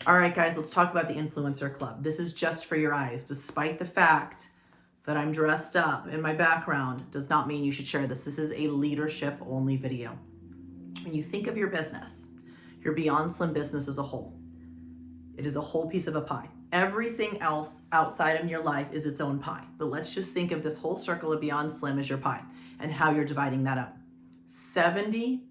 All right, guys, let's talk about the Influencer Club. This is just for your eyes. Despite the fact that I'm dressed up in my background, does not mean you should share this. This is a leadership only video. When you think of your business, your Beyond Slim business as a whole, it is a whole piece of a pie. Everything else outside of your life is its own pie. But let's just think of this whole circle of Beyond Slim as your pie and how you're dividing that up. 70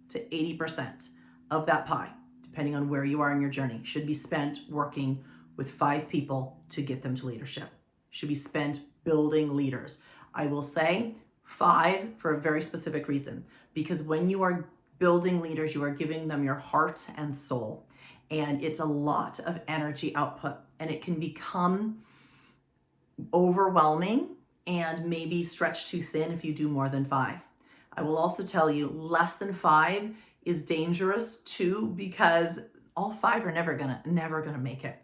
to 80% of that pie, depending on where you are in your journey, should be spent working with 5 people to get them to leadership. Should be spent building leaders. I will say 5 for a very specific reason, because when you are building leaders, you are giving them your heart and soul. And it's a lot of energy output, and it can become overwhelming and maybe stretched too thin if you do more than 5. I will also tell you less than 5 is dangerous too, because all 5 are never gonna make it.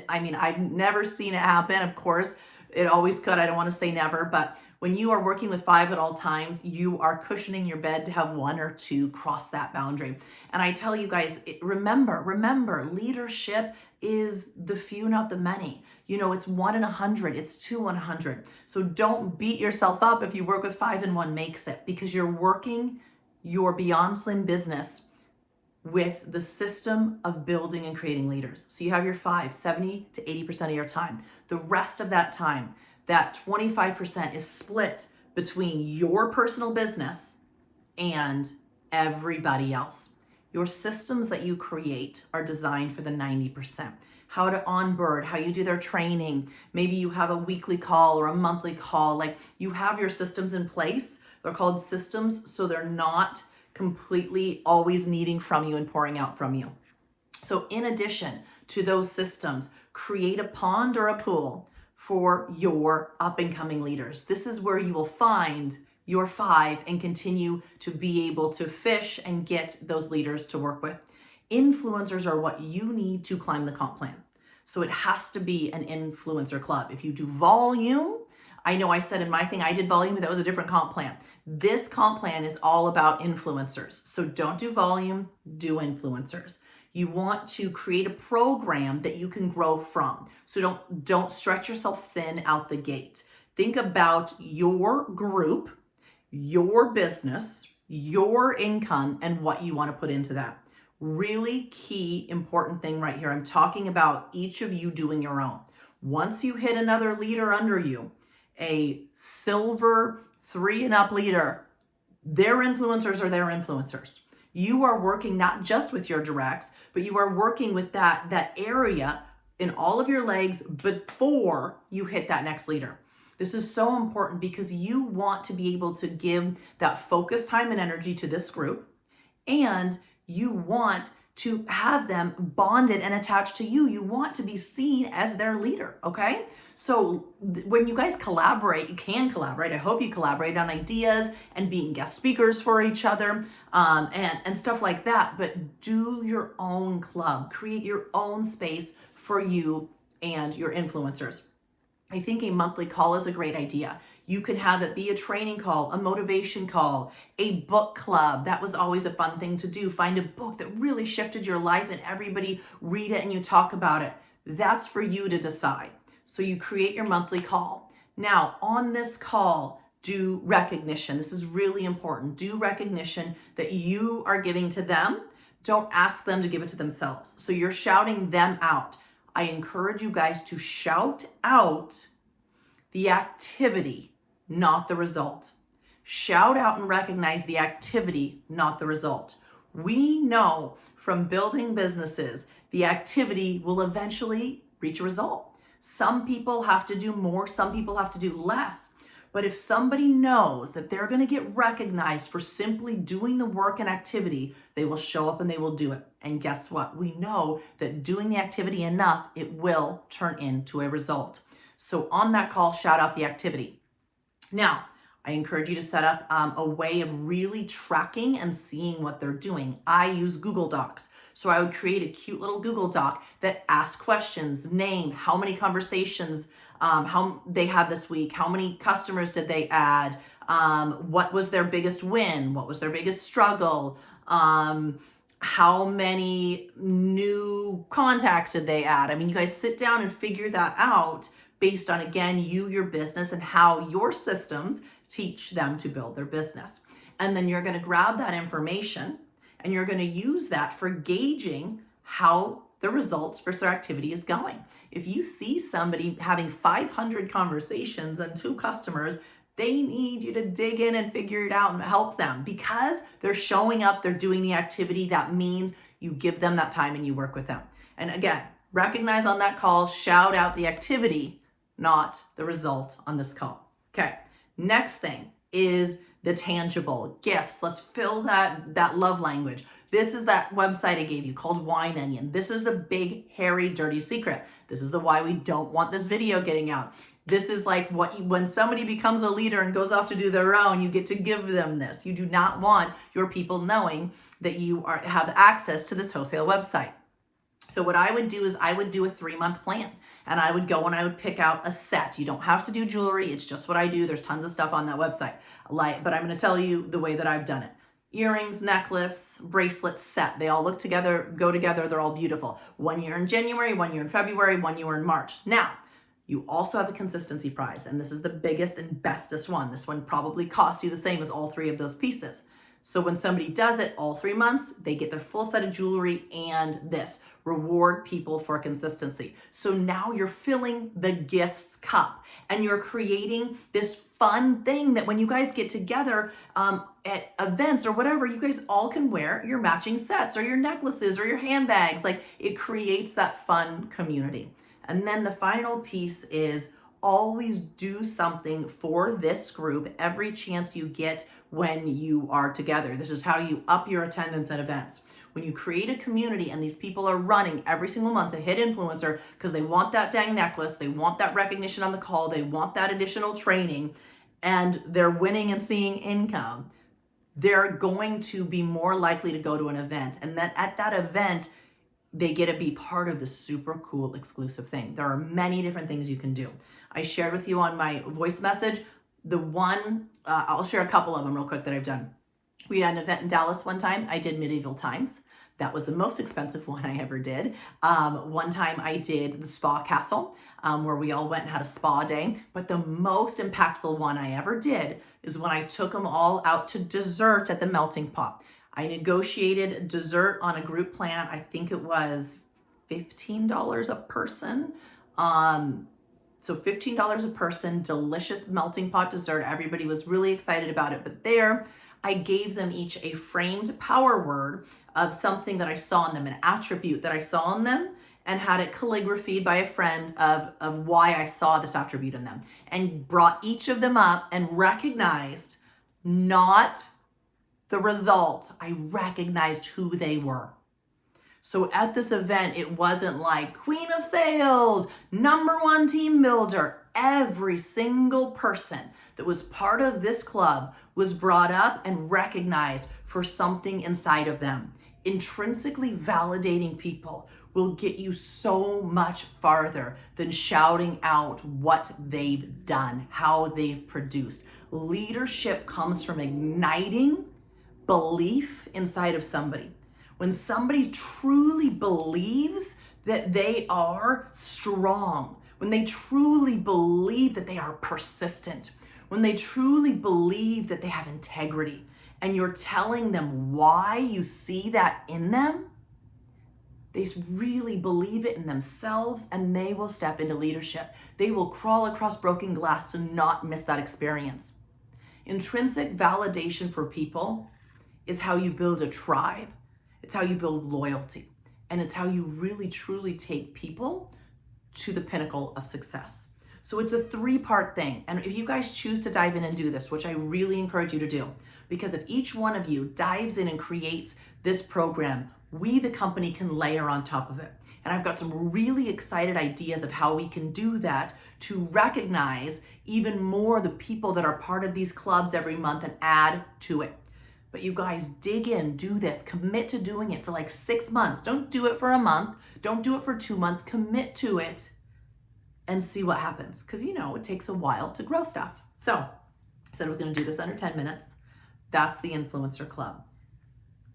I've never seen it happen. Of course, it always could. I don't want to say never, but when you are working with 5 at all times, you are cushioning your bed to have 1 or 2 cross that boundary. And I tell you guys, remember, leadership is the few, not the many. You know, it's 1 in 100, it's 2 in 100. So don't beat yourself up if you work with 5 and 1 makes it, because you're working your Beyond Slim business with the system of building and creating leaders. So you have your 5, 70 to 80% of your time. The rest of that time, that 25% is split between your personal business and everybody else. Your systems that you create are designed for the 90%. How to onboard, how you do their training. Maybe you have a weekly call or a monthly call. Like, you have your systems in place. They're called systems, so they're not completely always needing from you and pouring out from you. So in addition to those systems, create a pond or a pool for your up and coming leaders. This is where you will find your 5 and continue to be able to fish and get those leaders to work with. Influencers are what you need to climb the comp plan. So it has to be an influencer club. If you do volume, I know I said in my thing I did volume, but that was a different comp plan. This comp plan is all about influencers. So don't do volume, do influencers. You want to create a program that you can grow from. So don't stretch yourself thin out the gate. Think about your group, your business, your income, and what you want to put into that. Really key, important thing right here. I'm talking about each of you doing your own. Once you hit another leader under you, a silver 3 and up leader, their influencers are their influencers. You are working not just with your directs, but you are working with that area in all of your legs before you hit that next leader. This is so important because you want to be able to give that focus, time, and energy to this group, and you want to have them bonded and attached to you. You want to be seen as their leader, okay? So when you guys collaborate, you can collaborate. I hope you collaborate on ideas and being guest speakers for each other and stuff like that. But do your own club. Create your own space for you and your influencers. I think a monthly call is a great idea. You could have it be a training call, a motivation call, a book club. That was always a fun thing to do. Find a book that really shifted your life and everybody read it and you talk about it. That's for you to decide. So you create your monthly call. Now, on this call, do recognition. This is really important. Do recognition that you are giving to them. Don't ask them to give it to themselves. So you're shouting them out. I encourage you guys to shout out the activity, not the result. Shout out and recognize the activity, not the result. We know from building businesses, the activity will eventually reach a result. Some people have to do more, some people have to do less. But if somebody knows that they're going to get recognized for simply doing the work and activity, they will show up and they will do it. And guess what? We know that doing the activity enough, it will turn into a result. So on that call, shout out the activity. Now, I encourage you to set up a way of really tracking and seeing what they're doing. I use Google Docs. So I would create a cute little Google Doc that asks questions, name, how many conversations how they had this week, how many customers did they add, what was their biggest win, what was their biggest struggle, how many new contacts did they add? I mean, you guys sit down and figure that out based on, again, you, your business, and how your systems teach them to build their business. And then you're going to grab that information and you're going to use that for gauging how the results for their activity is going. If you see somebody having 500 conversations and 2 customers, they need you to dig in and figure it out and help them, because they're showing up, they're doing the activity. That means you give them that time and you work with them. And again, recognize on that call, shout out the activity, not the result on this call. Okay, next thing is the tangible gifts. Let's fill that love language. This is that website I gave you called Wine Onion. This is the big, hairy, dirty secret. This is the why we don't want this video getting out. This is like when somebody becomes a leader and goes off to do their own, you get to give them this. You do not want your people knowing that you have access to this wholesale website. So what I would do is I would do a 3-month plan, and I would go and I would pick out a set. You don't have to do jewelry. It's just what I do. There's tons of stuff on that website. But I'm going to tell you the way that I've done it. Earrings, necklace, bracelet, set. They all look together, go together. They're all beautiful. 1 year in January, 1 year in February, 1 year in March. Now, you also have a consistency prize, and this is the biggest and bestest one. This one probably costs you the same as all 3 of those pieces. So when somebody does it all 3 months, they get their full set of jewelry and this. Reward people for consistency. So now you're filling the gifts cup, and you're creating this fun thing that when you guys get together at events or whatever, you guys all can wear your matching sets or your necklaces or your handbags. Like, it creates that fun community. And then the final piece is always do something for this group every chance you get when you are together. This is how you up your attendance at events. When you create a community and these people are running every single month to hit influencer because they want that dang necklace, they want that recognition on the call, they want that additional training, and they're winning and seeing income, they're going to be more likely to go to an event. And then at that event, they get to be part of the super cool exclusive thing. There are many different things you can do. I shared with you on my voice message, the one, I'll share a couple of them real quick that I've done. We had an event in Dallas one time. I did Medieval Times. That was the most expensive one I ever did. One time I did the Spa Castle, where we all went and had a spa day. But the most impactful one I ever did is when I took them all out to dessert at the Melting Pot. I negotiated dessert on a group plan. I think it was $15 a person. So $15 a person, delicious melting pot dessert. Everybody was really excited about it. But there, I gave them each a framed power word of something that I saw in them, an attribute that I saw in them, and had it calligraphied by a friend of why I saw this attribute in them, and brought each of them up and recognized not the result. I recognized who they were. So at this event, it wasn't like Queen of Sales, #1 team builder. Every single person that was part of this club was brought up and recognized for something inside of them. Intrinsically validating people will get you so much farther than shouting out what they've done, how they've produced. Leadership comes from igniting belief inside of somebody. When somebody truly believes that they are strong, when they truly believe that they are persistent, when they truly believe that they have integrity, and you're telling them why you see that in them, they really believe it in themselves, and they will step into leadership. They will crawl across broken glass to not miss that experience. Intrinsic validation for people is how you build a tribe. It's how you build loyalty. And it's how you really, truly take people to the pinnacle of success. So it's a 3-part thing. And if you guys choose to dive in and do this, which I really encourage you to do, because if each one of you dives in and creates this program, we, the company, can layer on top of it. And I've got some really excited ideas of how we can do that to recognize even more the people that are part of these clubs every month and add to it. But you guys dig in, do this, commit to doing it for like 6 months. Don't do it for a month. Don't do it for 2 months. Commit to it and see what happens. Because, it takes a while to grow stuff. So I said I was going to do this under 10 minutes. That's the Influencer Club.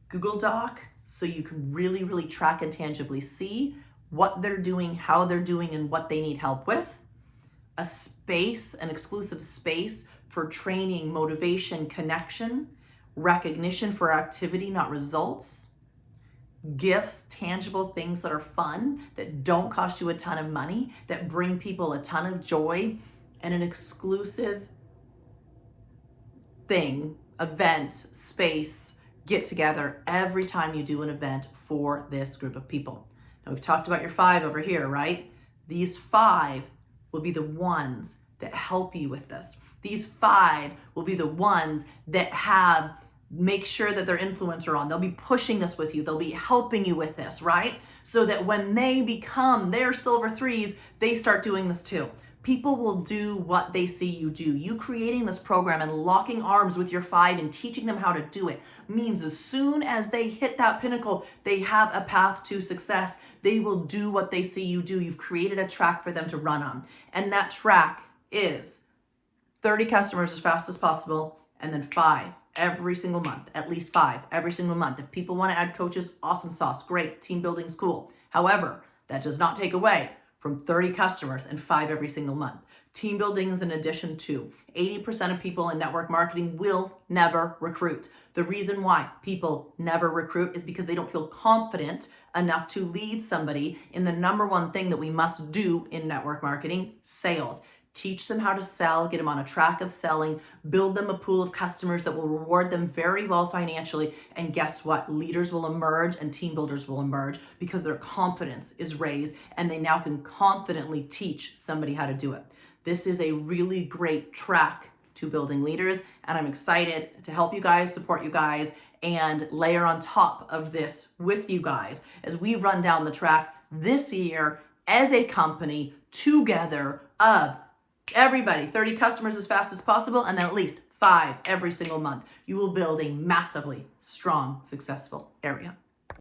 Google Doc, so you can really, really track and tangibly see what they're doing, how they're doing, and what they need help with. A space, an exclusive space for training, motivation, connection, recognition for activity, not results. Gifts, tangible things that are fun, that don't cost you a ton of money, that bring people a ton of joy, and an exclusive thing, event, space, get together every time you do an event for this group of people. Now we've talked about your 5 over here, right? These 5 will be the ones that help you with this. These 5 will be the ones that make sure that their influencer on. They'll be pushing this with you. They'll be helping you with this, right? So that when they become their silver 3s, they start doing this too. People will do what they see you do. You creating this program and locking arms with your 5 and teaching them how to do it means as soon as they hit that pinnacle, they have a path to success. They will do what they see you do. You've created a track for them to run on. And that track is 30 customers as fast as possible, and then 5 every single month, at least 5 every single month. If people want to add coaches, awesome sauce, great. Team building's cool. However, that does not take away from 30 customers and 5 every single month. Team building is an addition to. 80% of people in network marketing will never recruit. The reason why people never recruit is because they don't feel confident enough to lead somebody in the number one thing that we must do in network marketing, sales. Teach them how to sell, get them on a track of selling, build them a pool of customers that will reward them very well financially. And guess what? Leaders will emerge and team builders will emerge because their confidence is raised and they now can confidently teach somebody how to do it. This is a really great track to building leaders, and I'm excited to help you guys, support you guys, and layer on top of this with you guys as we run down the track this year as a company together of everybody, 30 customers as fast as possible, and then at least 5 every single month. You will build a massively strong, successful area.